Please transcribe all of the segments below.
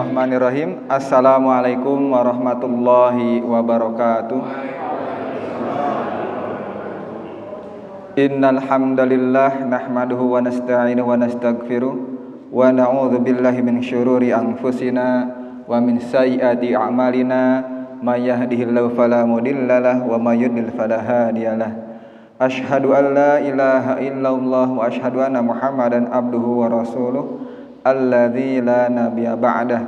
Bismillahirrahmanirrahim. Assalamualaikum warahmatullahi wabarakatuh. Innal hamdalillah nahmaduhu wa nasta'inuhu wa nastaghfiruh wa na'udzu billahi min syururi anfusina wa min sayyiati a'malina may yahdihillahu fala mudhillalah wa may yudlil fala hadiyalah. Asyhadu an la ilaha illallah wa asyhadu anna Muhammadan abduhu wa rasuluh alladzi la nabiyya ba'dah.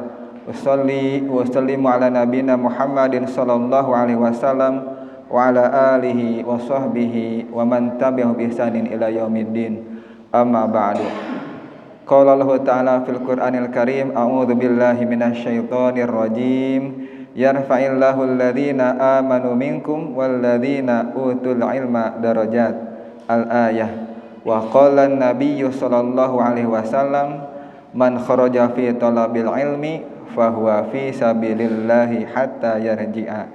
Wassalli wa sallimu ala nabiyyina Muhammadin sallallahu alaihi wasallam wa ala alihi wa sahbihi wa man tabi'ahu bi ihsanin ila yaumiddin. Amma ba'du. Qala Allah ta'ala fil Qur'anil Karim, a'udzu billahi minasy syaithanir rajim. Yarfa'illahu alladhina amanu minkum walladhina utul ilma darajat. Al-ayah. Wa qala an-nabiyyu sallallahu alaihi wasallam, man kharaja fi talabil ilmi fahuwa fi sabilillahi hatta yarji'a.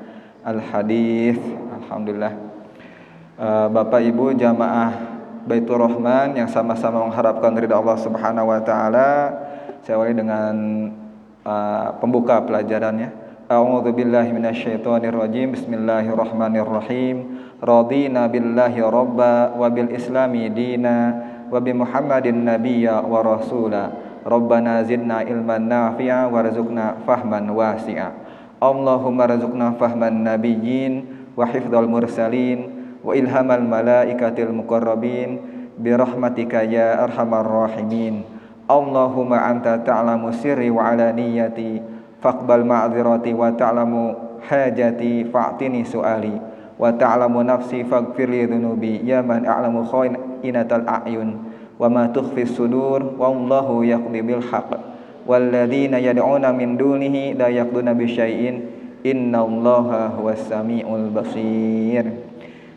Al-hadits. Alhamdulillah. Bapak Ibu jamaah Baitur Rahman yang sama-sama mengharapkan ridha Allah Subhanahu wa taala, saya awali dengan pembuka pelajarannya. A'udzu billahi minasyaitonir rajim. Bismillahirrahmanirrahim. Radina billahi rabba wa bil islami dina wa bi Muhammadin nabiyya wa rasula. Rabbana zidna ilman nafi'a warzuqna fahman wasi'a. Allahumma rzuqna fahman nabiyyin wa hifdzal mursalin wa ilhamal malaikatil muqarrabin bi rahmatika ya arhamar rahimin. Allahumma anta ta'lamu sirri wa alaniyati faqbal ma'dzirati wa ta'lamu hajati fa'tini su'ali wa ta'lamu nafsi faghfir li dhunubi ya man a'lamu kha'inatal a'yun wa ma tukhfis sudur wallahu yaqdi bil haqq walladzina yad'una min dunihi la yaqduna bi syai'in innallaha huwas samiul basir.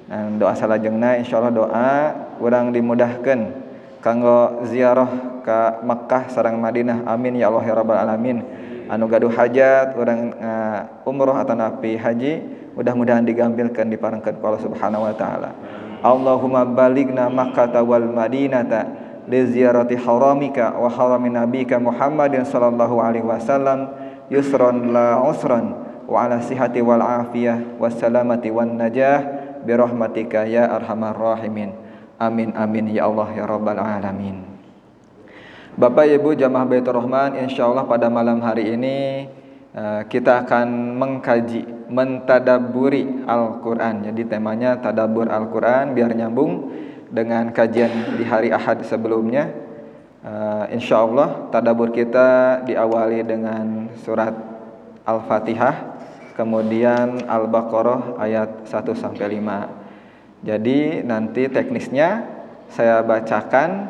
Nah, doa salajengna insyaallah doa urang dimudahkeun kanggo ziarah ka Mekkah sareng Madinah, amin ya Allah ya rabbal alamin. Anu gaduh hajat urang umroh atanapi haji mudah-mudahan digambilkeun diparengkeun ku Allah Subhanahu wa taala. Allahumma balighna Makkah wal Madinata li ziyarati haramika wa harami nabika Muhammadin sallallahu alaihi wasallam yusran la usran wa ala sihhati wal afiyah was salamati wan najah bi rahmatika ya arhamar rahimin. Amin amin ya Allah ya rabbal alamin. Bapak Ibu jamaah Baitur Rahman, insyaallah pada malam hari ini kita akan mengkaji, mentadabburi Al-Quran. Jadi temanya tadabbur Al-Quran biar nyambung dengan kajian di hari Ahad sebelumnya. Insyaallah tadabbur kita diawali dengan surat Al-Fatihah, kemudian Al-Baqarah ayat 1-5. Jadi nanti teknisnya saya bacakan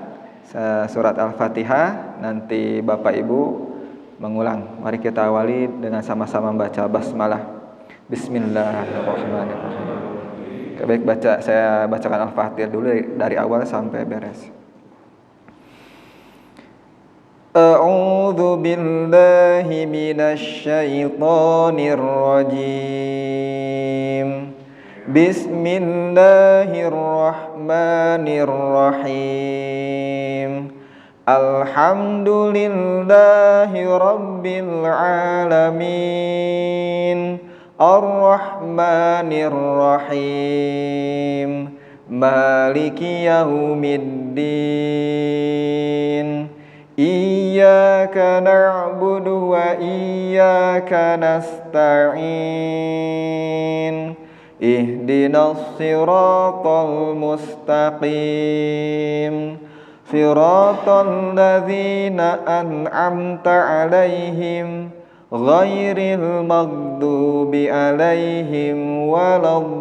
surat Al-Fatihah, nanti Bapak Ibu mengulang. Mari kita awali dengan sama-sama membaca basmalah. Bismillahirrahmanirrahim. Baik, saya bacakan Al-Fatihah dulu dari awal sampai beres. A'udzu billahi minasy syaithanir rajim. Bismillahirrahmanirrahim. Alhamdulillahi rabbil alamin. Ar-Rahmanir Rahim. Maliki yaumiddin. Iyyaka na'budu wa iyyaka nasta'in. Ihdinas siratal mustaqim. Siratal ladzina an'amta 'alaihim ghairil maghdubi 'alaihim waladdallin.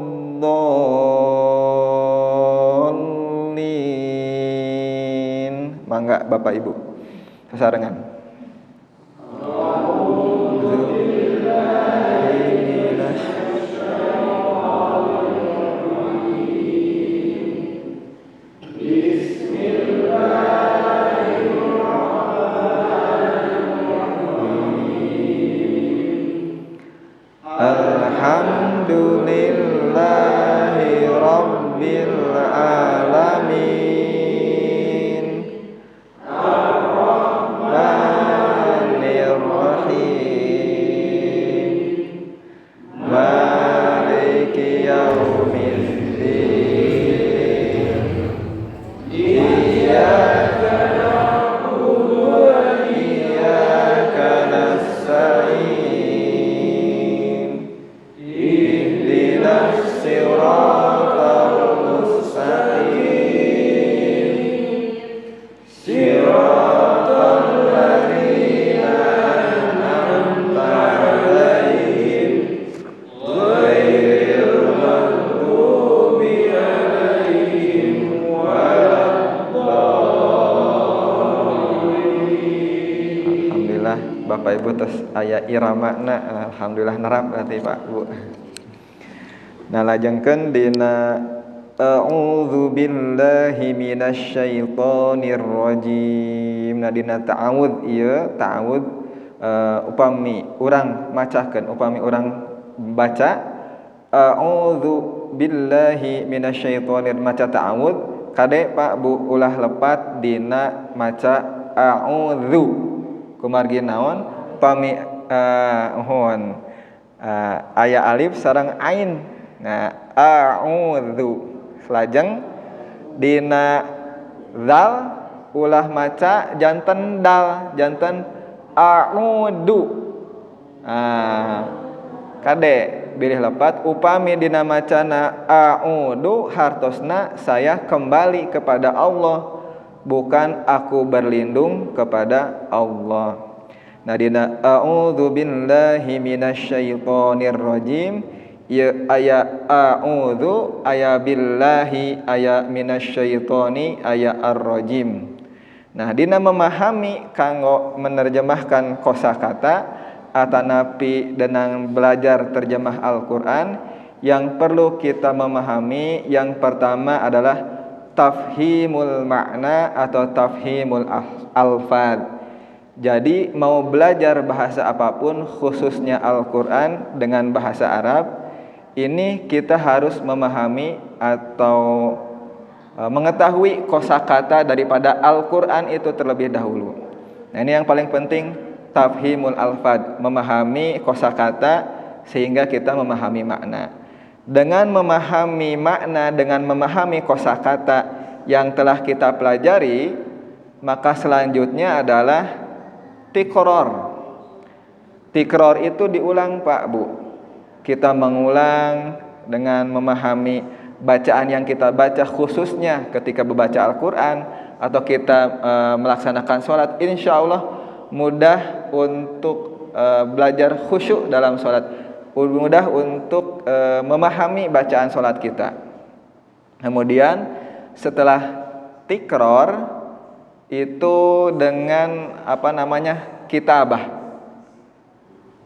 Mangga Bapak Ibu sesarengan. Alhamdulillahi rabbil alamin. Ar-Rahmanir Rahim. Bapak Ibu tos aya iramana, alhamdulillah nerap berarti Pak Bu. Nah lajengkeun dina a'udzu billahi minasy syaithanir rajim. Nah dina ta'awud ieu ta'awud upami urang macakeun, upami urang baca a'udzu billahi minasy syaithanir maca ta'awud kade Pak Bu ulah lepat dina maca a'udzu kumargi naon upami aya alif sareng ain. Nah a'udzu lajeng dina zal ulah maca janten dal janten a'udu. Kade bilih lepat upami dina macana a'udu hartosna saya kembali kepada Allah bukan aku berlindung kepada Allah. Nah dina a'udzu billahi minasyaitonir rajim ya aya a'udzu aya billahi aya minasyaitoni aya ar-rajim. Nah dina memahami kanggo menerjemahkan kosakata atanapi dengan belajar terjemah Al-Qur'an yang perlu kita memahami yang pertama adalah tafhimul makna atau tafhimul alfaz. Jadi mau belajar bahasa apapun khususnya Al-Qur'an dengan bahasa Arab ini kita harus memahami atau mengetahui kosakata daripada Al-Qur'an itu terlebih dahulu. Nah ini yang paling penting tafhimul alfaz, memahami kosakata sehingga kita memahami makna. Dengan memahami makna, dengan memahami kosakata yang telah kita pelajari, maka selanjutnya adalah tikror. Tikror itu diulang Pak Bu. Kita mengulang dengan memahami bacaan yang kita baca khususnya ketika membaca Al-Qur'an atau kita melaksanakan sholat, insya Allah mudah untuk belajar khusyuk dalam sholat, mudah untuk memahami bacaan sholat kita. Kemudian setelah tikror itu dengan kitabah.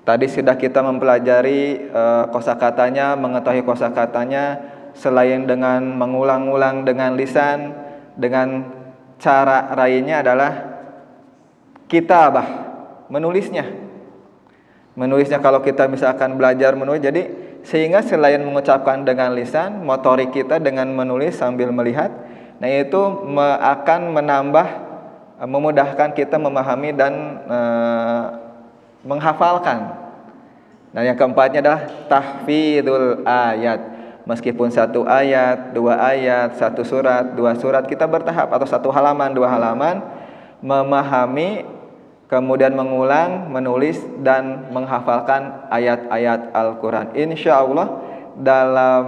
Tadi sudah kita mempelajari kosakatanya, mengetahui kosakatanya selain dengan mengulang-ulang dengan lisan, dengan cara lainnya adalah kitabah, menulisnya. Menulisnya kalau kita misalkan belajar menulis, jadi sehingga selain mengucapkan dengan lisan, motorik kita dengan menulis sambil melihat, nah itu akan menambah, memudahkan kita memahami dan menghafalkan. Nah yang keempatnya adalah tahfidzul ayat. Meskipun satu ayat, dua ayat, satu surat, dua surat, kita bertahap atau satu halaman, dua halaman, memahami, kemudian mengulang, menulis, dan menghafalkan ayat-ayat Al-Quran. Insya Allah dalam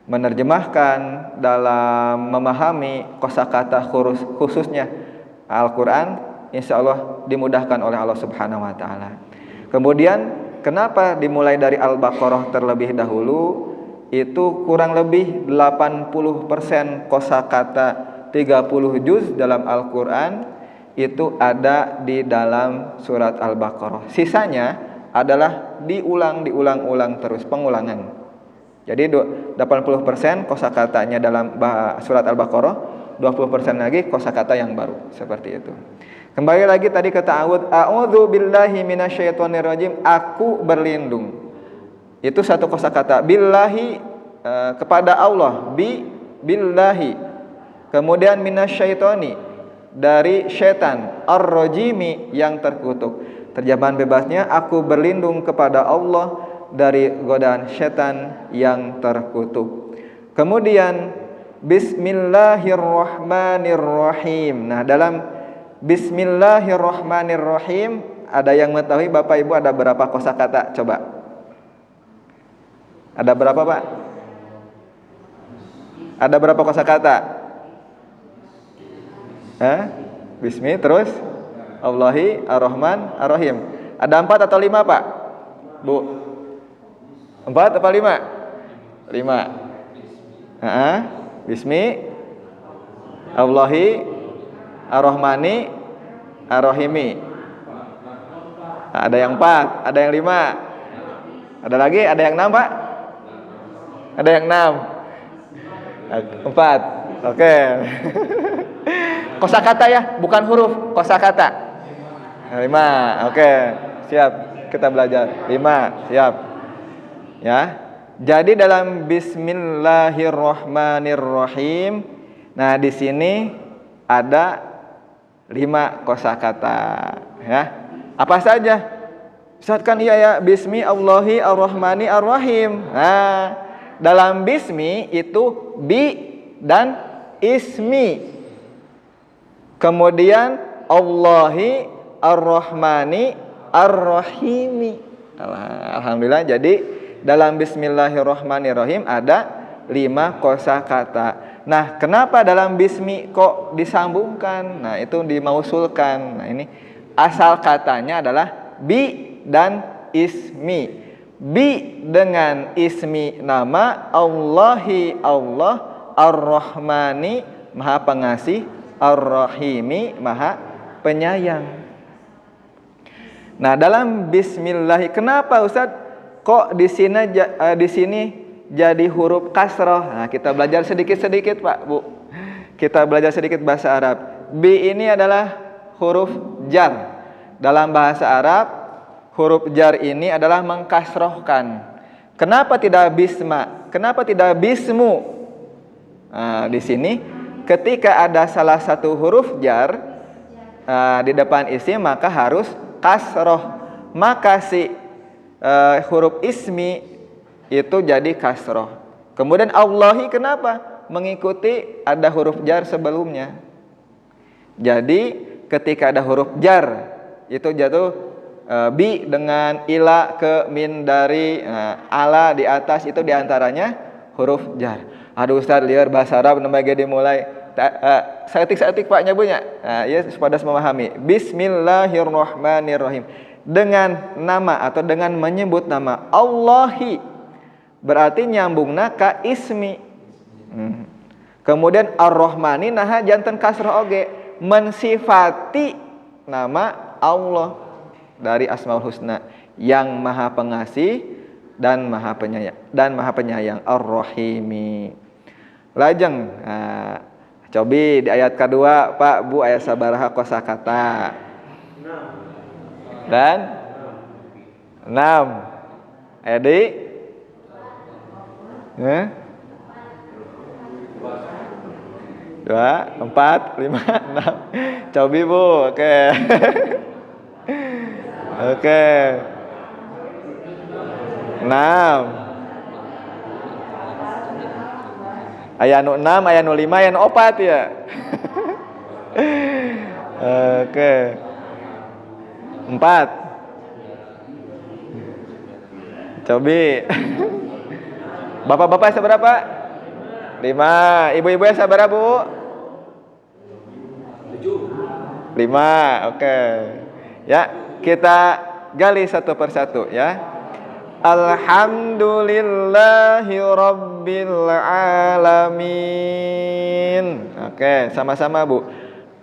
menerjemahkan, dalam memahami kosakata khususnya Al-Quran, insya Allah dimudahkan oleh Allah Subhanahu Wa Taala. Kemudian kenapa dimulai dari Al-Baqarah terlebih dahulu? Itu kurang lebih 80% kosakata 30 juz dalam Al-Quran itu ada di dalam surat Al-Baqarah. Sisanya adalah diulang-ulang terus, pengulangan. Jadi 80% kosakatanya dalam surat Al-Baqarah, 20% lagi kosakata yang baru, seperti itu. Kembali lagi tadi ke ta'awud, a'udzu billahi minasyaitonir rajim, aku berlindung. Itu satu kosakata, billahi kepada Allah, billahi. Kemudian minasyaitoni, dari syaitan, ar-rajimi yang terkutuk. Terjemahan bebasnya, aku berlindung kepada Allah dari godaan syaitan yang terkutuk. Kemudian bismillahirrahmanirrahim. Nah, dalam bismillahirrahmanirrahim ada yang mengetahui Bapak Ibu ada berapa kosakata? Coba. Ada berapa, Pak? Ada berapa kosakata? Bismi terus Allahi Ar-Rahman Ar-Rahim. Ada 4 atau 5 Pak? Bu? 4 atau 5? 5. Bismi Allahi Ar-Rahmani Ar-Rahimi. Ada yang 4, ada yang 5. Ada lagi, ada yang 6, Pak? Ada yang 6. 4. Oke. Kosakata ya, bukan huruf, kosakata. 5. Oke. Siap. Kita belajar. 5. Siap. Ya. Jadi dalam bismillahirrahmanirrahim. Nah, di sini ada 5 kosakata, ya. Apa saja? Ustaz kan iya ya, bismi Allahi arrahmani arrahim. Nah, dalam bismi itu bi dan ismi. Kemudian Allahi arrahmani arrahimi. Alhamdulillah. Jadi dalam bismillahirrahmanirrahim ada 5 kosakata. Nah, kenapa dalam bismi kok disambungkan? Nah, itu dimausulkan. Nah, ini asal katanya adalah bi dan ismi. Bi dengan ismi nama Allahi Allah, Ar-Rahmani Maha Pengasih, Ar-Rahimi Maha Penyayang. Nah, dalam bismillah kenapa Ustaz kok di sini jadi huruf kasroh? Nah, kita belajar sedikit-sedikit, Pak, Bu. Kita belajar sedikit bahasa Arab. Bi ini adalah huruf jar. Dalam bahasa Arab, huruf jar ini adalah mengkasrohkan. Kenapa tidak bisma? Kenapa tidak bismu? Nah, di sini ketika ada salah satu huruf jar di depan isim maka harus kasroh. Maka si huruf ismi itu jadi kasroh. Kemudian Allahi kenapa? Mengikuti ada huruf jar sebelumnya. Jadi ketika ada huruf jar itu jatuh bi dengan ila ke min dari ala di atas, itu diantaranya huruf jar. Aduh Ustaz, liar bahasa Arab namanya dimulai. Setik-setik Pak nyabunya. Ya supaya memahami. Bismillahirrahmanirrahim. Dengan nama atau dengan menyebut nama Allahi berarti nyambungna ka ismi. Kemudian Ar-Rahmani naha janten kasroh oge, mensifati nama Allah dari Asmaul Husna yang Maha Pengasih dan Maha Penyayang Ar-Rahimi. Lajeng cobi di ayat kedua Pak Bu, ayat sabaraha kosakata dan 6 ayat di 2, 4, 5, 6. Cobi Bu, oke. Oke. 6. Ayat 6, ayat 5, ayat 4 ya. Oke. 4. Cobi. Bapak-bapak seberapa? 5. Ibu-ibu ya sabar Bu? 5. Oke. Ya, kita gali satu persatu ya. Alhamdulillahi rabbil alamin. Oke, sama-sama Bu.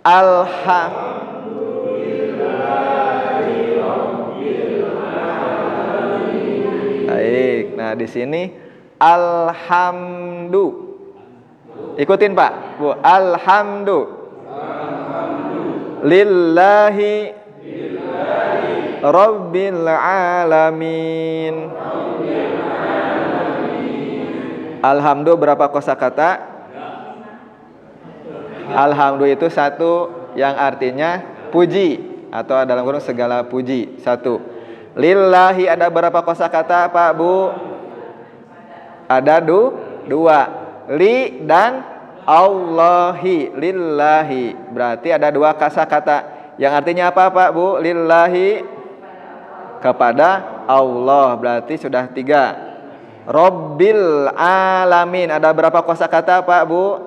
Alhamdulillahi rabbil alamin. Baik. Nah, di sini alhamdu. Ikutin Pak, Bu. Lillahi rabbil alamin. Alhamdu berapa kosakata? Alhamdu itu satu yang artinya puji atau dalam kurung segala puji, satu. Lillahi ada berapa kosakata Pak Bu? Ada 2. Li dan Allahi. Lillahi berarti ada 2 kosakata yang artinya apa Pak Bu? Lillahi kepada Allah berarti sudah 3. Rabbil alamin ada berapa kosakata Pak Bu?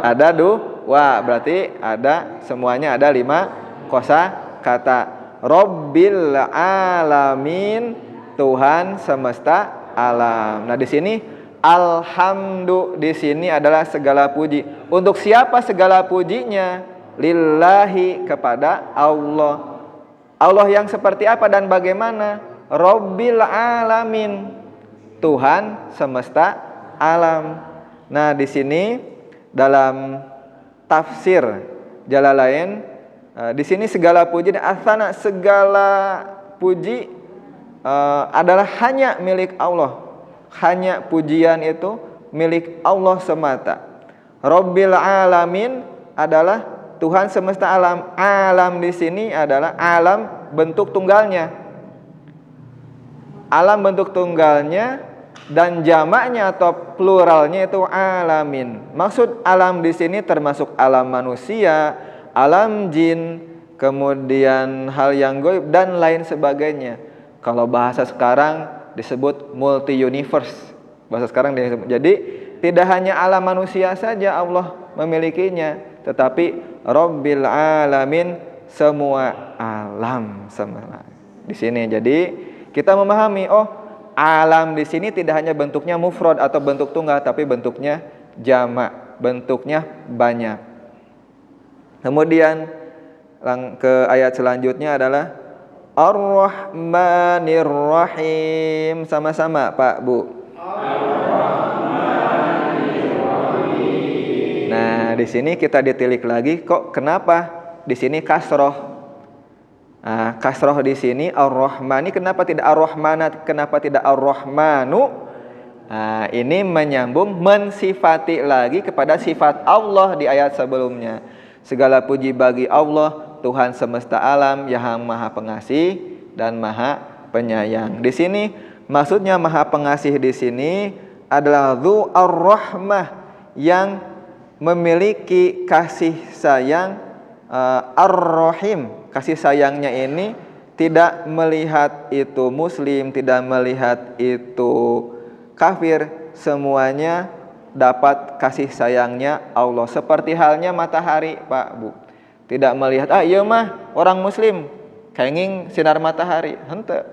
Ada 2. Berarti ada semuanya ada 5 kosakata. Rabbil alamin Tuhan semesta alam. Nah di sini alhamdu di sini adalah segala puji. Untuk siapa segala pujinya? Lillahi kepada Allah. Allah yang seperti apa dan bagaimana? Rabbil alamin, Tuhan semesta alam. Nah, di sini dalam tafsir Jalalain, di sini segala puji dan asana, segala puji adalah hanya milik Allah. Hanya pujian itu milik Allah semata. Rabbil alamin adalah Tuhan semesta alam. Alam di sini adalah alam bentuk tunggalnya. Alam bentuk tunggalnya dan jamaknya atau pluralnya itu alamin. Maksud alam di sini termasuk alam manusia, alam jin, kemudian hal yang gaib dan lain sebagainya. Kalau bahasa sekarang disebut multi universe. Bahasa sekarang disebut. Jadi tidak hanya alam manusia saja Allah memilikinya, tetapi Rabbil alamin, semua alam semua. Di sini jadi kita memahami, oh, alam di sini tidak hanya bentuknya mufrad atau bentuk tunggal, tapi bentuknya jamak, bentuknya banyak. Kemudian ke ayat selanjutnya adalah Ar-Rahmanir Rahim. Sama-sama Pak Bu. Nah, di sini kita ditilik lagi, kok kenapa di sini kasroh? Nah, kasroh di sini Ar-Rahmani, kenapa tidak Ar-Rahmanat, kenapa tidak Ar-Rahmanu? Nah, ini menyambung mensifati lagi kepada sifat Allah di ayat sebelumnya. Segala puji bagi Allah, Tuhan semesta alam yang Maha Pengasih dan Maha Penyayang. Di sini maksudnya Maha Pengasih di sini adalah Dzu Ar-Rahmah, yang memiliki kasih sayang, Ar-Rahim. Kasih sayangnya ini tidak melihat itu muslim, tidak melihat itu kafir, semuanya dapat kasih sayangnya Allah. Seperti halnya matahari Pak Bu, tidak melihat iya mah orang muslim kenging sinar matahari, henteu,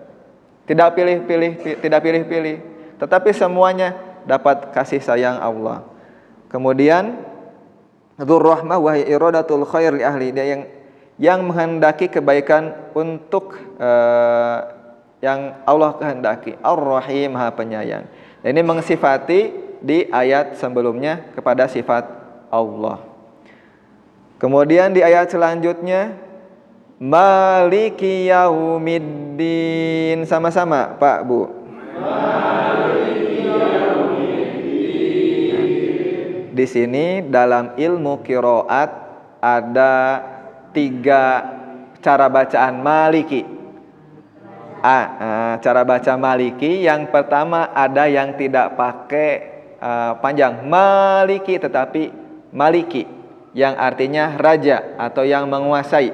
tidak pilih-pilih, tetapi semuanya dapat kasih sayang Allah. Kemudian Dzur Rahmah wa iradatul khair li ahli, dia yang menghendaki kebaikan untuk yang Allah kehendaki. Ar-Rahim, Maha Penyayang. Dan ini mensifati di ayat sebelumnya kepada sifat Allah. Kemudian di ayat selanjutnya Maliki Yaumiddin. Sama-sama Pak Bu. Maliki Yaumiddin. Di sini dalam ilmu qiraat ada 3 cara bacaan Maliki. Cara baca Maliki, yang pertama ada yang tidak pakai panjang Maliki, tetapi Maliki yang artinya raja atau yang menguasai.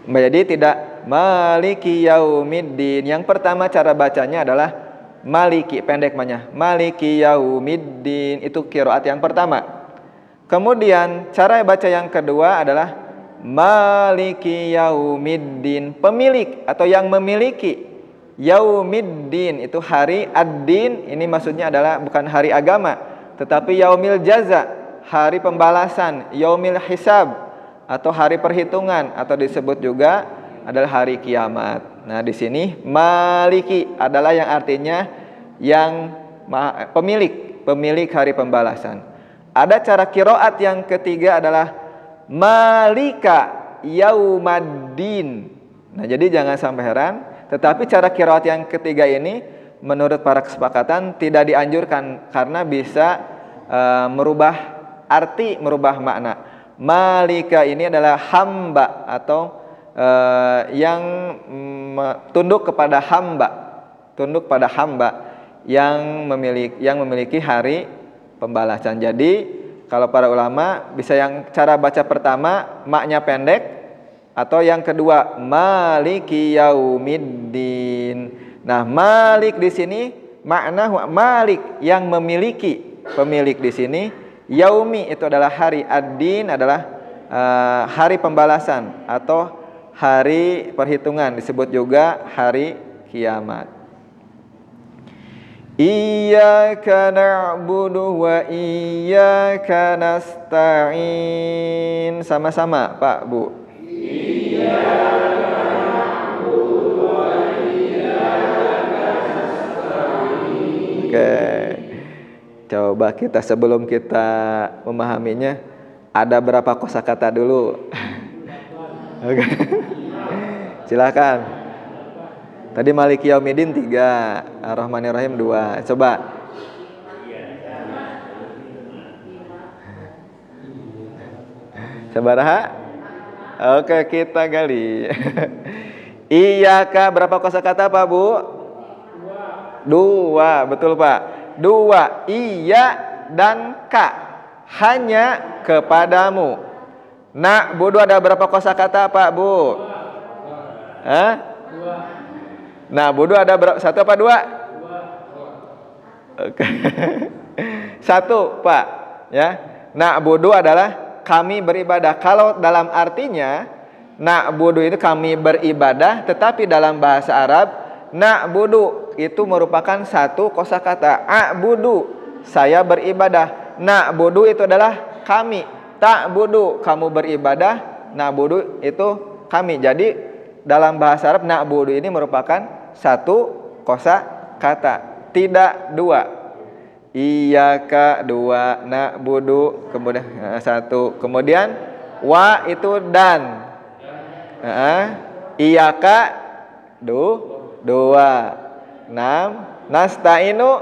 Jadi tidak Maliki Yaumiddin. Yang pertama cara bacanya adalah Maliki, pendek namanya Maliki Yaumiddin, itu qiraat yang pertama. Kemudian cara baca yang kedua adalah Maliki Yaumiddin, pemilik atau yang memiliki. Yaumiddin itu hari ad-din, ini maksudnya adalah bukan hari agama, tetapi yaumil jaza, hari pembalasan, yaumil hisab atau hari perhitungan, atau disebut juga adalah hari kiamat. Nah, di sini Maliki adalah yang artinya yang pemilik hari pembalasan. Ada cara qiraat yang ketiga adalah Malika Yaumaddin. Nah, jadi jangan sampai heran, tetapi cara qiraat yang ketiga ini menurut para kesepakatan tidak dianjurkan karena bisa merubah arti, merubah makna. Malika ini adalah hamba atau yang tunduk kepada hamba yang memiliki hari pembalasan. Jadi kalau para ulama bisa yang cara baca pertama maknya pendek, atau yang kedua Maliki Yaumiddin. Nah, Malik di sini makna Malik yang memiliki, pemilik di sini. Yaumi itu adalah hari, ad-din adalah hari pembalasan atau hari perhitungan, disebut juga hari kiamat. Iyyaka na'budu wa iyyaka nasta'in. Sama-sama Pak Bu. Oke. Coba kita sebelum kita memahaminya, ada berapa kosakata dulu? Oke. Silakan. Tadi Maliki Yaumiddin 3, Ar-Rahmanir-Rahim 2. Coba. Sabaraha? Oke, kita gali. Iyaka berapa kosakata Pak Bu? 2, betul Pak. 2, iya dan ka, hanya kepadamu. Na'budu ada berapa kosakata Pak Bu? Hah? Na'budu ada berapa? 1 apa 2? Oke. 1 Pak. Ya. Na'budu adalah kami beribadah. Kalau dalam artinya na'budu itu kami beribadah, tetapi dalam bahasa Arab na'budu itu merupakan satu kosakata. A'budu, saya beribadah. Na'budu itu adalah kami. Ta'budu, kamu beribadah. Na'budu itu kami. Jadi dalam bahasa Arab na'budu ini merupakan satu kosakata, tidak 2. Iyaka 2, na'budu kemudian 1. Kemudian wa itu dan. Iyaka 2. 6. Nasta'inu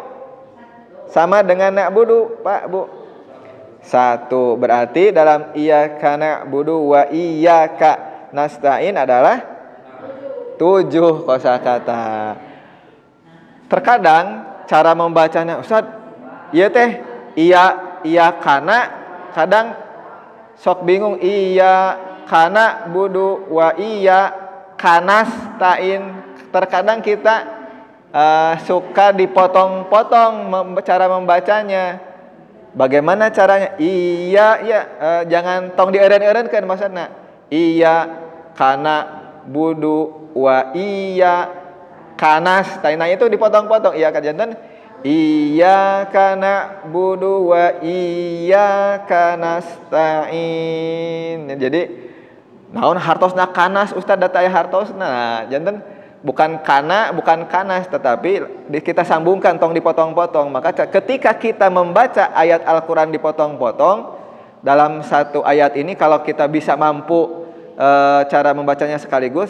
sama dengan na'budu Pak Bu. 1. Berarti dalam iyaka na'budu wa iyaka nasta'in adalah 7 kosakata. Terkadang cara membacanya, Ustaz, iya teh, iya kana, kadang sok bingung, iya kana budu wa iya kanastain. Terkadang kita suka dipotong-potong cara membacanya. Bagaimana caranya? Iya, jangan tong dieureun-eureunkeun maksudna. Iya kana budu wa iya kanastain. Nah itu dipotong-potong. Iya kan jantan. Iyyaka na'budu wa iyyaka nasta'in. Jadi naon hartosna kanas Ustaz data hartosna. Nah, janten bukan kana, bukan kanas, tetapi kita sambungkan tong dipotong-potong. Maka ketika kita membaca ayat Al-Qur'an dipotong-potong dalam satu ayat ini, kalau kita bisa mampu cara membacanya sekaligus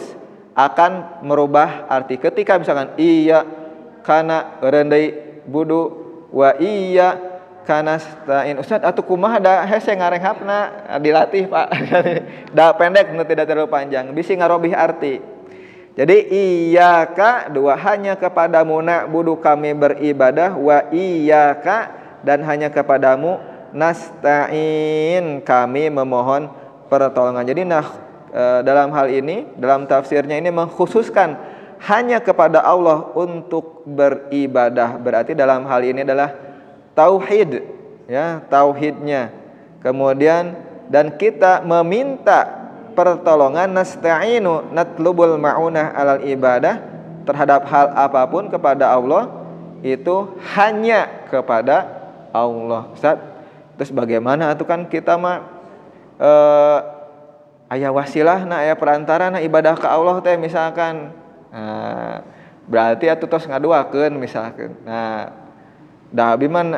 akan merubah arti. Ketika misalkan iya kana rendai budu wa iya kanastain. Ustaz atuh kumaha da hese ngarenghapna dilatih Pak. Da pendek nu tidak terlalu panjang, bisi ngarobih arti. Jadi iyyaka 2 hanya kepadamu na'budu kami beribadah, wa iyyaka dan hanya kepadamu nasta'in kami memohon pertolongan. Jadi dalam hal ini, dalam tafsirnya ini mengkhususkan hanya kepada Allah untuk beribadah. Berarti dalam hal ini adalah tauhid, ya, tauhidnya. Kemudian dan kita meminta pertolongan, nasta'inu natlubul ma'unah alal ibadah, terhadap hal apapun kepada Allah itu hanya kepada Allah. Ustaz, terus bagaimana atuh kan kita mah aya wasilah na aya perantara na ibadah ke Allah teh misalkan. Nah, berarti atuh tos ngaduakeun misalkan. Nah, da abi man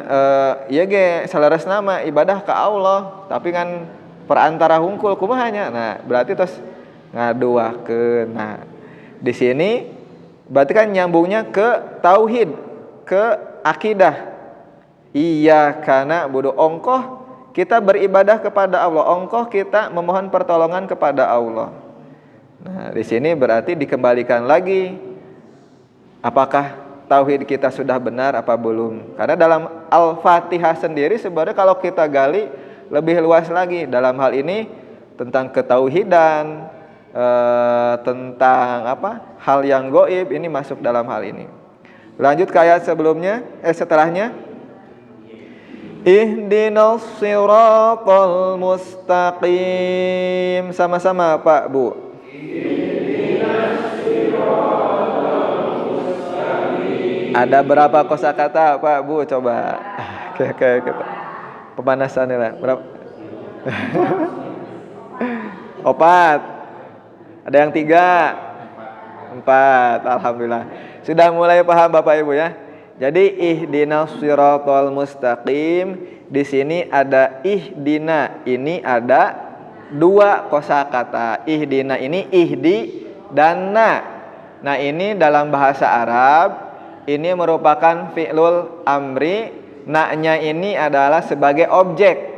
ieu ge salaresna mah ibadah ka Allah, tapi kan perantara hungkul kumaha nya. Nah, berarti tos ngaduakeun. Nah, di sini berarti kan nyambungnya ke tauhid, ke akidah. Iyyaka na'budu, ongkoh kita beribadah kepada Allah, ongkoh kita memohon pertolongan kepada Allah. Nah, di sini berarti dikembalikan lagi apakah tauhid kita sudah benar apa belum. Karena dalam Al-Fatihah sendiri sebenarnya kalau kita gali lebih luas lagi dalam hal ini tentang ketauhidan, tentang apa? Hal yang gaib ini masuk dalam hal ini. Lanjut ke ayat sebelumnya, setelahnya. Ihdinas siratal mustaqim. Sama-sama Pak Bu. Ada berapa kosakata Pak Bu coba? Oke. Pemanasan lah. Berapa? 4. Ada yang 3, 4. Alhamdulillah. Sudah mulai paham Bapak Ibu ya. Jadi ihdinas siratal mustaqim, di sini ada ihdina, ini ada 2 kosakata. Ihdina ini ihdi dan na. Nah, ini dalam bahasa Arab ini merupakan fi'lul amri. Na-nya ini adalah sebagai objek.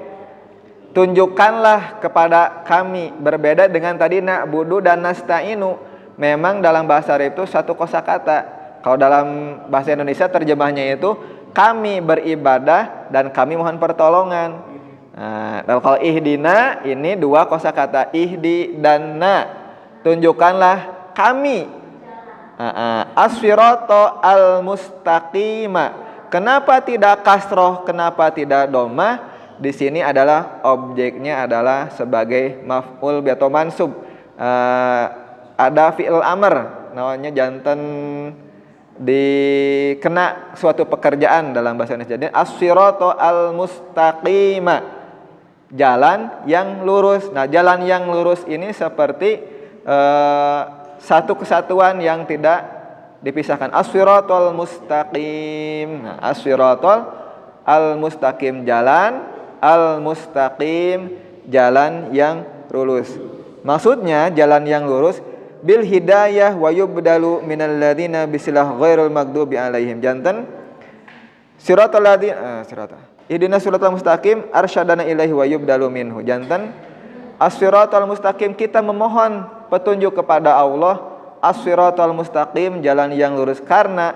Tunjukkanlah kepada kami. Berbeda dengan tadi na'budu dan nasta'inu. Memang dalam bahasa Arab itu satu kosakata. Kalau dalam bahasa Indonesia terjemahnya itu kami beribadah dan kami mohon pertolongan. Nah, kalau ihdina ini 2 kosakata, ihdi dan na. Tunjukkanlah kami as-sirata al-mustaqima. Kenapa tidak kasroh? Kenapa tidak domah? Di sini adalah objeknya adalah sebagai maf'ul bi atau mansub. Ada fi'il amr namanya jantan dikena suatu pekerjaan dalam bahasa Indonesia. Jadi as-sirata al-mustaqima, jalan yang lurus. Nah, jalan yang lurus ini seperti satu kesatuan yang tidak dipisahkan. As-siratal mustaqim. Nah, as-siratal al-mustaqim, jalan al-mustaqim, jalan yang lurus. Maksudnya jalan yang lurus bil hidayah wa yubdalu minal ladzina bisilah ghairil maghdubi alaihim. Janten siratal ladzina ihdinas siratal mustaqim arsyadana ilaihi wa yubdalu minhu. Janten as-siratal mustaqim, kita memohon petunjuk kepada Allah. As-siratal mustaqim, jalan yang lurus, karena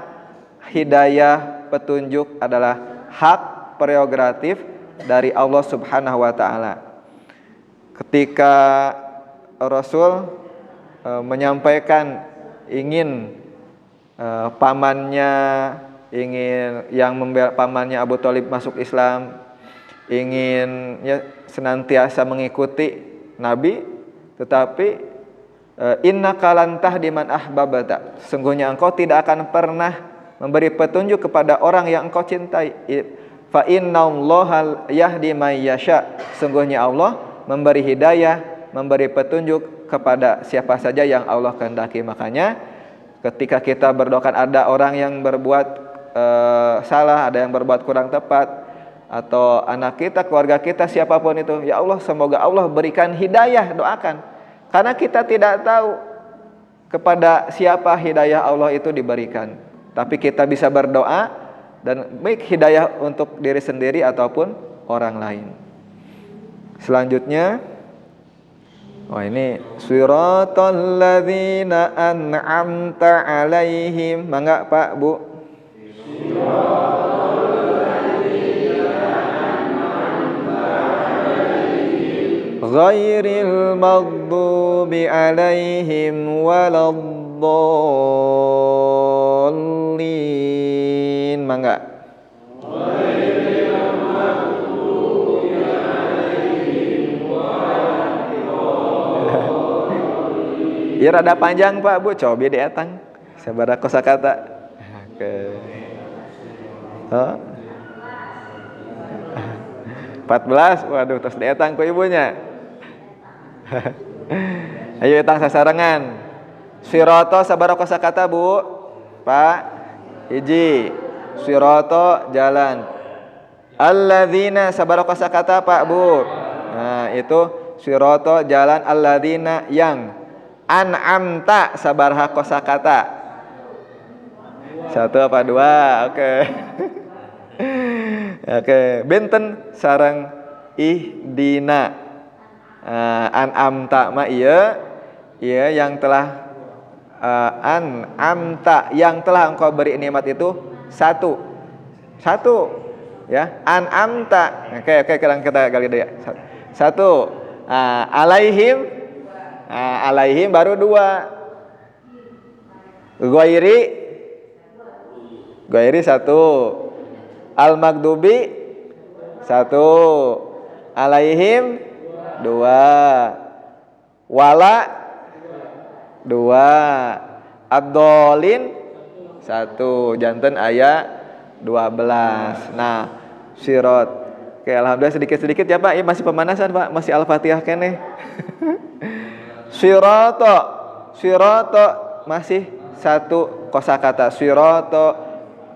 hidayah petunjuk adalah hak prerogatif dari Allah Subhanahu wa taala. Ketika Rasul menyampaikan ingin pamannya pamannya Abu Thalib masuk Islam, ingin senantiasa mengikuti Nabi, tetapi innaka lan tahdi man ahbabta, sungguhnya engkau tidak akan pernah memberi petunjuk kepada orang yang engkau cintai. Fa innallaha yahdi may yasha, sungguhnya Allah memberi hidayah, memberi petunjuk kepada siapa saja yang Allah kehendaki. Makanya ketika kita berdoakan ada orang yang berbuat salah, ada yang berbuat kurang tepat, atau anak kita, keluarga kita, siapapun itu, ya Allah semoga Allah berikan hidayah, doakan. Karena kita tidak tahu kepada siapa hidayah Allah itu diberikan. Tapi kita bisa berdoa dan baik hidayah untuk diri sendiri ataupun orang lain. Selanjutnya, ini siratal ladzina an'amta alaihim. Mangga Pak, Bu. Ghairil maghdubi alaihim waladdallin. Mangga. Ya rada panjang Pak, Bu, coba dietang sabaraha kosakata. Oke. 14, waduh terus dietang ku ibunya. Ayo etang sasarengan. Sirata sabaraha kosakata, Bu? Pak, hiji. Sirata jalan. Alladzina sabaraha kosakata, Pak, Bu? Nah, itu sirata jalan alladzina yang. An'amta sabaraha kosakata? 1 apa 2? Oke. Oke, benten sareng ihdina. An'amta mah iya yang telah an'amta, yang telah engkau beri nikmat itu satu ya, an'amta. Oke, kita gali deh. 1. Alaihim baru 2. Ghairi 1. Al-maghdubi 1. Alaihim 2. Wala 2. Ad-dhalin 1. Janten aya 12. Nah, sirat. Oke, alhamdulillah sedikit-sedikit ya Pak. Ini masih pemanasan Pak, masih Al-Fatihah keneh. Sirata Sirata masih satu kosakata. Sirata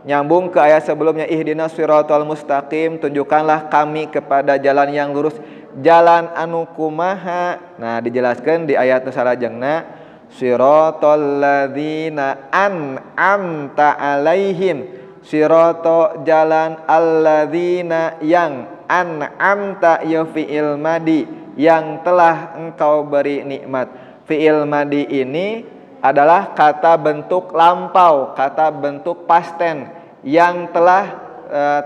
nyambung ke ayat sebelumnya, ihdinas siratal mustaqim, tunjukkanlah kami kepada jalan yang lurus, jalan anu kumaha. Nah, dijelaskan di ayat nu salajengna, siratal ladzina an'amta alaihim. Sirata jalan alladzina yang an'amta ya fi'il madi yang telah engkau beri nikmat. Fi'il madi ini adalah kata bentuk lampau, kata bentuk past tense yang telah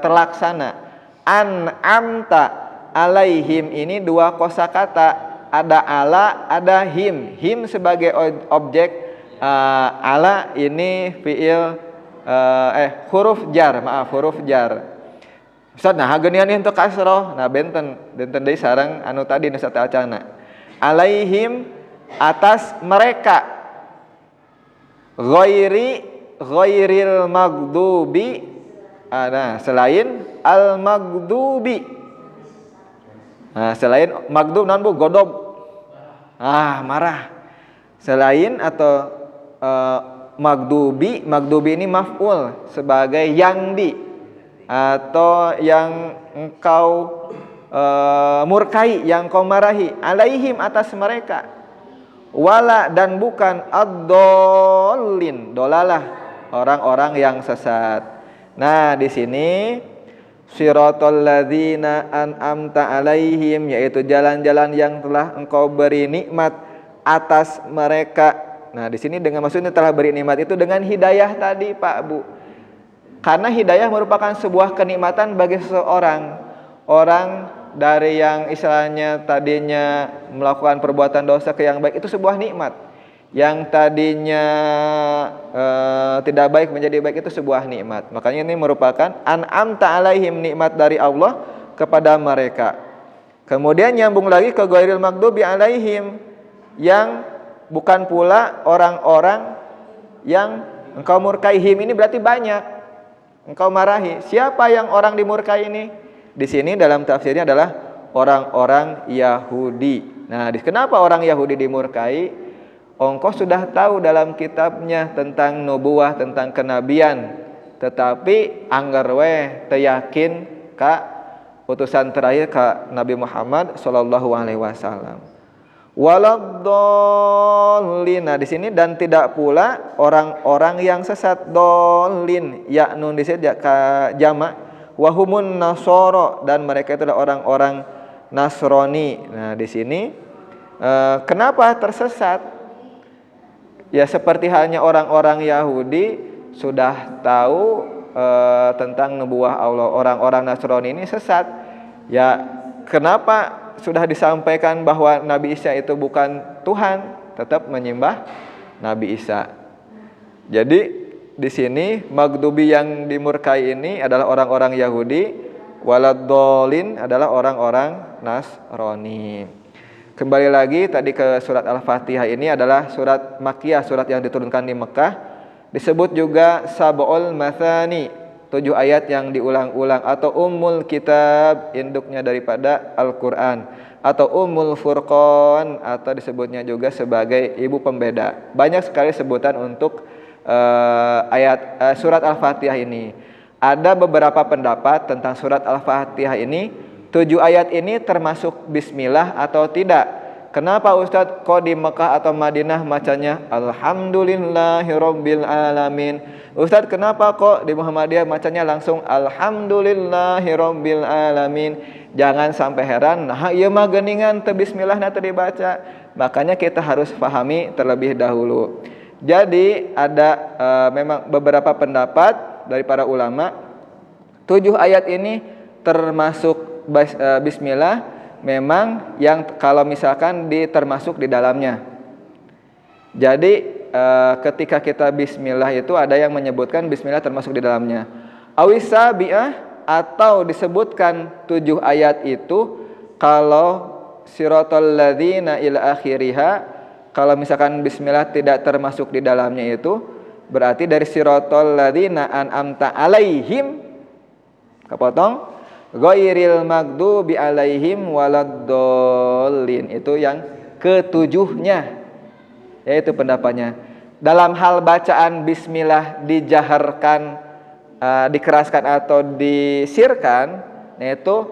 terlaksana. An'amta alaihim ini dua kosakata, ada ala, ada him. Him sebagai objek, ala ini fiil huruf jar, huruf jar. Ustaz, nah hageunian untuk kasroh, nah benten deui sareng anu tadi nu satacana. Alaihim atas mereka. Ghairil maghdubi, nah selain al maghdubi, nah selain maghdub non bu godob, marah, selain atau maghdubi ini maf'ul sebagai yang di atau yang engkau murkai, yang kau marahi. Alaihim atas mereka. Wala dan bukan ad-dallin, dolalah orang-orang yang sesat. Nah, di sini siratal ladzina an'amta alaihim, yaitu jalan-jalan yang telah engkau beri nikmat atas mereka. Nah, di sini dengan maksudnya telah beri nikmat itu dengan hidayah tadi, Pak Bu. Karena hidayah merupakan sebuah kenikmatan bagi seseorang. Orang dari yang istilahnya tadinya melakukan perbuatan dosa ke yang baik itu sebuah nikmat. Yang tadinya tidak baik menjadi baik itu sebuah nikmat. Makanya ini merupakan an'amta alaihim, nikmat dari Allah kepada mereka. Kemudian nyambung lagi ke ghairil maghdubi alaihim, yang bukan pula orang-orang yang engkau murkaihim. Ini berarti banyak engkau marahi. Siapa yang orang dimurkai ini? Di sini dalam tafsirnya adalah orang-orang Yahudi. Nah, kenapa orang Yahudi dimurkai? Engkau sudah tahu dalam kitabnya tentang nubuwah, tentang kenabian, tetapi anggar we teu yakin ka utusan terakhir ka Nabi Muhammad sallallahu alaihi wasallam. Waladdallin. Nah, di sini dan tidak pula orang-orang yang sesat, dolin, ya nun di sini jamak, wahumun nasoro, dan mereka itu adalah orang-orang Nasrani. Nah, di sini kenapa tersesat? Ya seperti halnya orang-orang Yahudi sudah tahu tentang nubuwah Allah, orang-orang Nasrani ini sesat. Ya kenapa sudah disampaikan bahwa Nabi Isa itu bukan Tuhan, tetap menyembah Nabi Isa. Jadi di sini maghdubi yang dimurkai ini adalah orang-orang Yahudi, waladdallin adalah orang-orang Nasrani. Kembali lagi tadi ke surat Al-Fatihah, ini adalah surat Makkiyah, surat yang diturunkan di Mekah. Disebut juga Sab'ul Mathani, 7 ayat yang diulang-ulang, atau Ummul Kitab, induknya daripada Al-Qur'an, atau Ummul Furqan, atau disebutnya juga sebagai ibu pembeda. Banyak sekali sebutan untuk surat Al-Fatihah ini. Ada beberapa pendapat tentang surat Al-Fatihah ini, 7 ayat ini termasuk bismillah atau tidak. Kenapa Ustadz kok di Mekah atau Madinah macanya Alhamdulillahirabbil alamin? Ustadz kenapa kok di Muhammadiyah macanya langsung Alhamdulillahirabbil alamin? Jangan sampai heran, nah ieu mah geuningan teu bismillah teu dibaca. Makanya kita harus pahami terlebih dahulu. Jadi ada memang beberapa pendapat dari para ulama, 7 ayat ini termasuk bismillah, memang yang kalau misalkan termasuk di dalamnya. Jadi ketika kita bismillah itu ada yang menyebutkan bismillah termasuk di dalamnya. Awisabi'ah, atau disebutkan 7 ayat itu kalau siratal ladzina ila akhiriha, kalau misalkan bismillah tidak termasuk di dalamnya itu berarti dari siratal ladzina an'amta alaihim kepotong ghairil maghdubi alaihim waladdallin, itu yang ketujuhnya. Yaitu pendapatnya. Dalam hal bacaan bismillah dijaharkan, dikeraskan atau disirkan, nah itu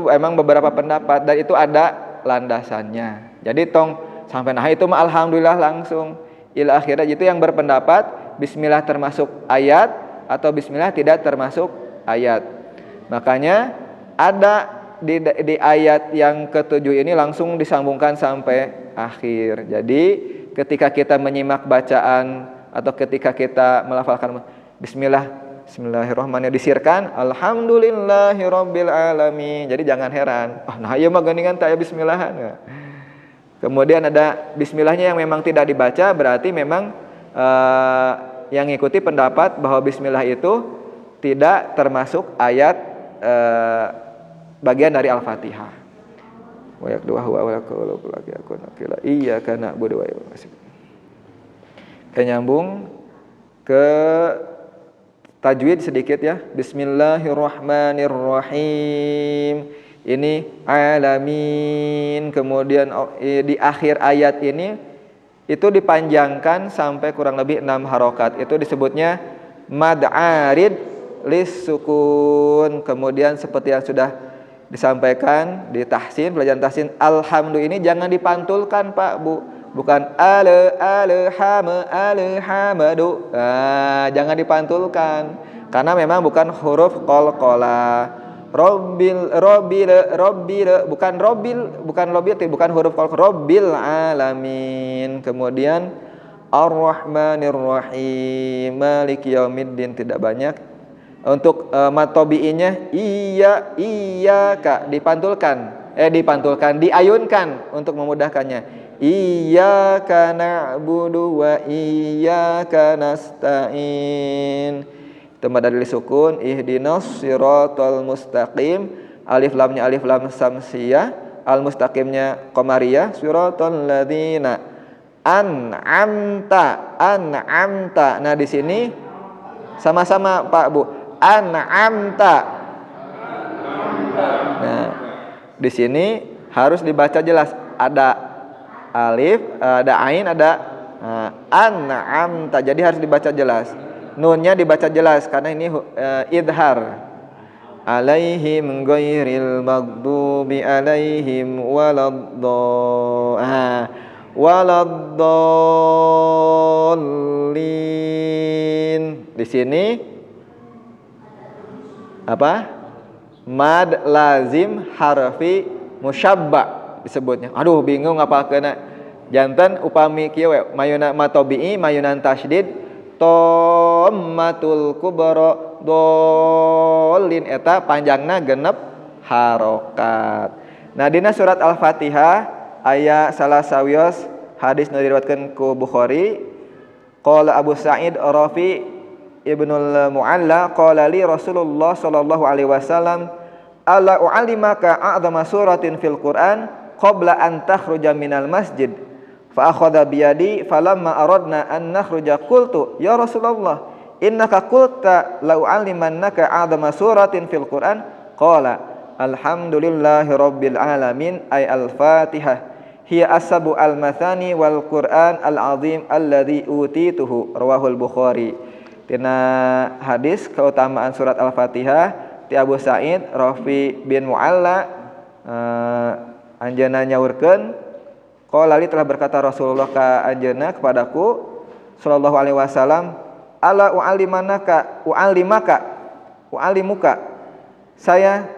emang beberapa pendapat dan itu ada landasannya. Jadi tong sampai nah itu mah alhamdulillah langsung ila akhirnya. Itu yang berpendapat bismillah termasuk ayat atau bismillah tidak termasuk ayat. Makanya ada di ayat yang ketujuh ini langsung disambungkan sampai akhir. Jadi ketika kita menyimak bacaan atau ketika kita melafalkan Bismillahirrahmanirrahim disirkan alhamdulillahirabbil alamin. Jadi jangan heran, nah ieu mah geuningan teh aya bismillahan. Kemudian ada bismillahnya yang memang tidak dibaca, berarti memang yang ngikuti pendapat bahwa bismillah itu tidak termasuk ayat bagian dari Al-Fatihah. Wa yaqduhu wa yaqulu la iyyaka na'budu wa iyyaka nasta'in. Nyambung ke tajwid sedikit ya. Bismillahirrahmanirrahim. Ini alamin. Kemudian di akhir ayat ini itu dipanjangkan sampai kurang lebih 6 harokat. Itu disebutnya mad arid lis sukun. Kemudian seperti yang sudah disampaikan di tahsin, pelajaran tahsin, alhamdulillah ini jangan dipantulkan Pak Bu. Bukan alhamdu. Jangan dipantulkan karena memang bukan huruf qalqalah. Rabbil bukan huruf qalqalah. Rabbil alamin. Kemudian ar-rahmanir rahim maliki yaumiddin tidak banyak. Untuk matobi'inya iyyaka diayunkan untuk memudahkannya. Iyyaka na'budu wa iyyaka nasta'in. Tambah dari sukun ihdinas siratal mustaqim. Alif lamnya alif lam samsiyah, al mustaqimnya qamariyah, siratal ladzina an'amta. Nah di sini sama-sama Pak Bu. An'amta. Nah, di sini harus dibaca jelas. Ada alif, ada ain, ada an'amta. Jadi harus dibaca jelas. Nunnya dibaca jelas karena ini idhar. Alaihim ghairil maghdubi alaihim waladdallin. Di sini apa? Mad lazim harfi musyabba disebutnya. Aduh bingung apa kena. Janten upami kieu we mayuna matobi'i mayunan tasydid tommatul kubra dolin eta panjangna genep harokat. Nah dina surat Al-Fatihah aya salah sawios hadis nu diriwayatkeun ku Bukhari. Qala Abu Sa'id Rafi Ibnul Mu'alla qala li Rasulullah sallallahu alaihi wasallam ala u'allimaka a'dhama suratin fil Qur'an qabla an takhruja minal masjid fa akhadha bi yadi falamma aradna an nakhruja qultu ya Rasulullah innaka qulta la u'allimannaka a'dhama suratin fil Qur'an qala alhamdulillahi rabbil alamin ay al-Fatihah hiya as-sabu al-mathani wal Qur'an al-azim alladhi utituhu rawahul Bukhari. Tina hadis keutamaan surat Al-Fatihah ti Abu Sa'id Rafi bin Mu'alla anjeunna nyaurkeun qala li telah berkata Rasulullah ka anjeunna kepadaku sallallahu alaihi wasallam ala u'allimuka saya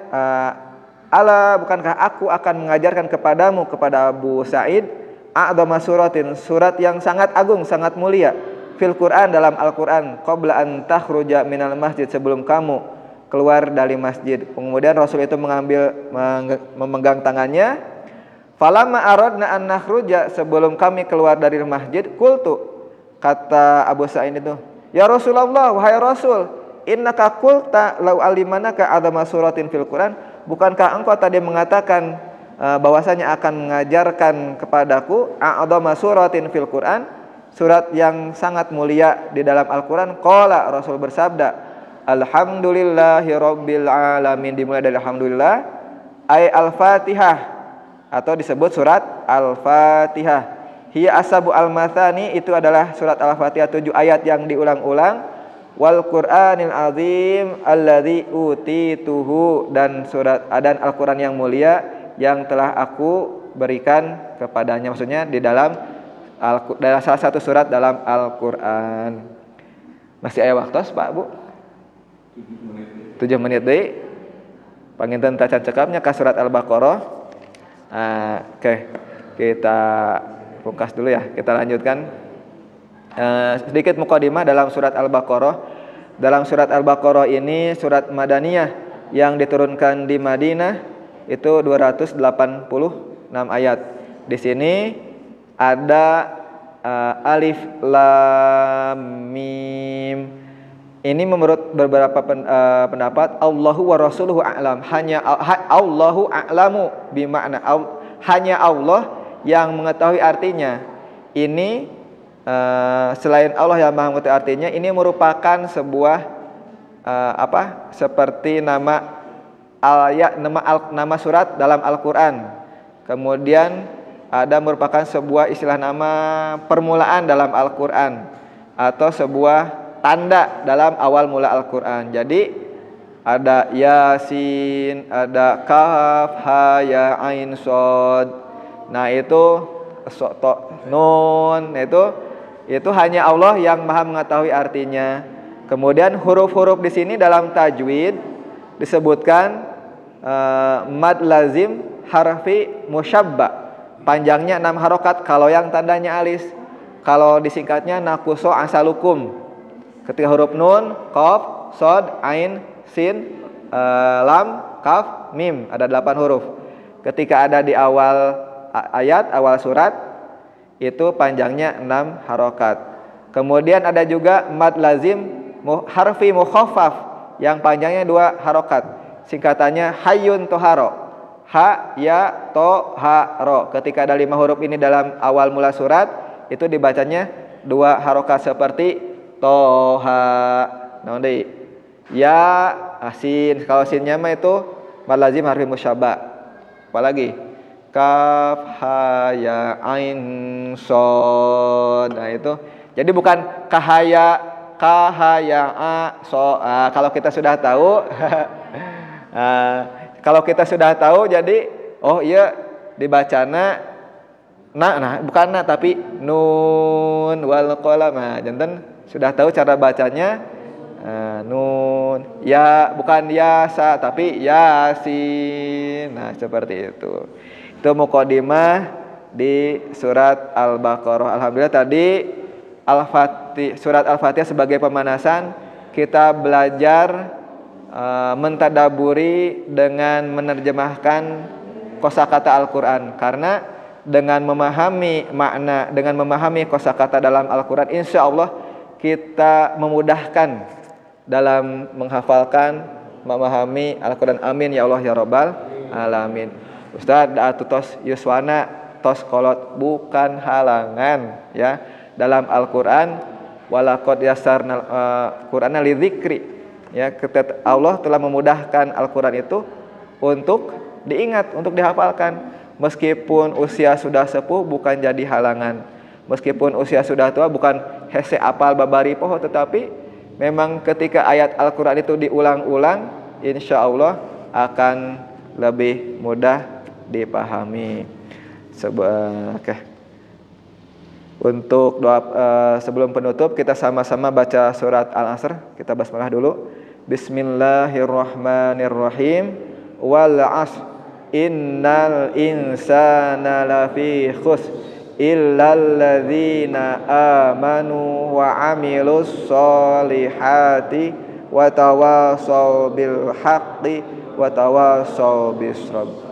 ala bukankah aku akan mengajarkan kepadamu kepada Abu Sa'id a'dhama suratin surat yang sangat agung sangat mulia fil Quran dalam Al-Quran qabla an takhruja minal masjid sebelum kamu keluar dari masjid. Kemudian Rasul itu memegang tangannya falamma aradna an nakhruja sebelum kami keluar dari masjid qultu kata Abu Sa'id itu ya Rasulullah wahai Rasul innaka qulta lau alimanaka a'dhama suratin fil Quran bukankah engkau tadi mengatakan bahwasanya akan mengajarkan kepadaku a'dhama suratin fil Quran surat yang sangat mulia di dalam Al-Quran. Qala Rasul bersabda alhamdulillahi rabbil alamin dimulai dari alhamdulillah ay al-Fatihah atau disebut surat Al-Fatihah hiya asabu al-mathani, itu adalah surat Al-Fatihah 7 ayat yang diulang-ulang. Wal Qur'anil azim alladzi utituhu, dan Al-Qur'an yang mulia yang telah aku berikan kepadanya, maksudnya di dalam salah satu surat dalam Al-Qur'an. Masih aya waktu Pak Bu? 7 menit deui. Panginten tacan cekapnya ka surat Al-Baqarah. Oke. Kita pungkas dulu ya. Kita lanjutkan. Sedikit mukadimah dalam surat Al-Baqarah. Dalam surat Al-Baqarah ini surat Madaniyah yang diturunkan di Madinah itu 286 ayat. Di sini ada alif lam mim. Ini menurut beberapa pendapat Allahu wa rasuluhu a'lam. Hanya Allahu a'lamu bimakna hanya Allah yang mengetahui artinya. Ini selain Allah yang Maha mengetahui artinya, ini merupakan sebuah seperti nama ayat, nama surat dalam Al-Qur'an. Kemudian ada merupakan sebuah istilah nama permulaan dalam Al-Qur'an atau sebuah tanda dalam awal mula Al-Qur'an. Jadi ada Yasin, ada Kaf, Ha, Ya, Ain, Shad. Nah, itu Nun, itu hanya Allah yang Maha mengetahui artinya. Kemudian huruf-huruf di sini dalam tajwid disebutkan mad lazim harfi musyabba. Panjangnya 6 harokat kalau yang tandanya alis. Kalau disingkatnya nakuso asalukum. Ketika huruf nun, qaf, shad, ain, sin, lam, kaf, mim, ada 8 huruf. Ketika ada di awal ayat, awal surat, itu panjangnya 6 harokat. Kemudian ada juga mad lazim harfi mukhaffaf yang panjangnya 2 harokat. Singkatannya hayyun toharo. Ha, ya, to, ha, ro. Ketika ada 5 huruf ini dalam awal mula surat, itu dibacanya 2 harokat seperti toha. Nanti ya, asin. Kalau sinnya mah itu mad lazim harfi musyabba. Apalagi Kaf, Ha, Ya, Ain, Shad. Nah itu. Jadi bukan kahaya, kalau kita sudah tahu kalau kita sudah tahu jadi oh iya dibacana bukan tapi nun wal qalam. Nah, janten sudah tahu cara bacanya nun. Ya bukan yasa tapi yasin. Nah, seperti itu. Itu mukadimah di surat Al-Baqarah. Alhamdulillah tadi surat Al-Fatihah sebagai pemanasan, kita belajar mentadaburi dengan menerjemahkan kosakata Al-Qur'an. Karena dengan memahami makna, dengan memahami kosakata dalam Al-Qur'an, insyaallah kita memudahkan dalam menghafalkan, memahami Al-Qur'an. Amin ya Allah ya Rabbal alamin. Ustaz, tos yuswana tos kolot bukan halangan ya. Dalam Al-Qur'an walaqad yassarnal Qur'ana lidzikri ya, Allah telah memudahkan Al-Qur'an itu untuk diingat, untuk dihafalkan. Meskipun usia sudah sepuh bukan jadi halangan. Meskipun usia sudah tua bukan hese apal babari poho, tetapi memang ketika ayat Al-Qur'an itu diulang-ulang, insyaallah akan lebih mudah dipahami. Untuk doa sebelum penutup kita sama-sama baca surat Al-Asr. Kita basmalah dulu. Bismillahirrahmanirrahim. Wal 'ashr innal insana lafi khusr illal ladzina amanu wa 'amilus solihati wa tawassaw bil haqqi wa tawassaw bis sabr.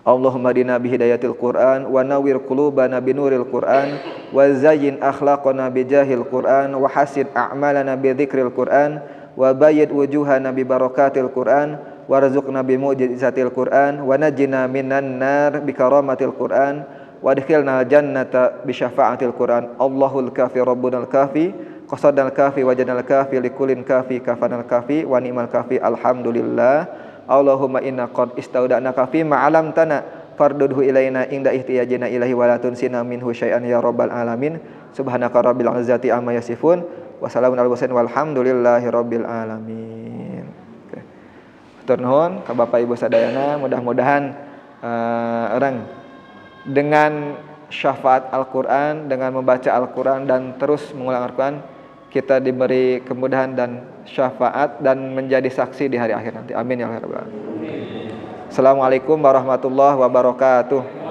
Allahumma dina bihidayatil Qur'an wa nawwir qulubana binuril Qur'an wa zayyin akhlaqana bijahil Qur'an wa hasid a'malana bidzikril Qur'an wa bayyid wujuhana bi barakatil Qur'an warzuqna bi mu'jizatil Qur'an wa najjina minan nar bi karamatil Qur'an wa adkhilna jannata bi syafa'atil Qur'an. Allahul kafi rabbunal kafi qasadal kafi wajadal kafi likulin kafi kafanal kafi wa ni'mal kafi. Alhamdulillah. Allahumma inna qad istauda'naka fi ma 'alamtana fardudhu ilaina inda ihtiyajina ilahi wa la tunsina minhu syai'an ya rabbal alamin. Subhanaka rabbil izzati amma yasifun wa salamun alal mursalin walhamdulillahi rabbil alamin. Hatur nuhun ka Bapak Ibu sadayana, mudah-mudahan orang dengan syafaat Al-Qur'an, dengan membaca Al-Qur'an dan terus mengulang Al-Qur'an, kita diberi kemudahan dan syafaat dan menjadi saksi di hari akhir nanti. Amin ya rabbal alamin. Assalamualaikum warahmatullahi wabarakatuh.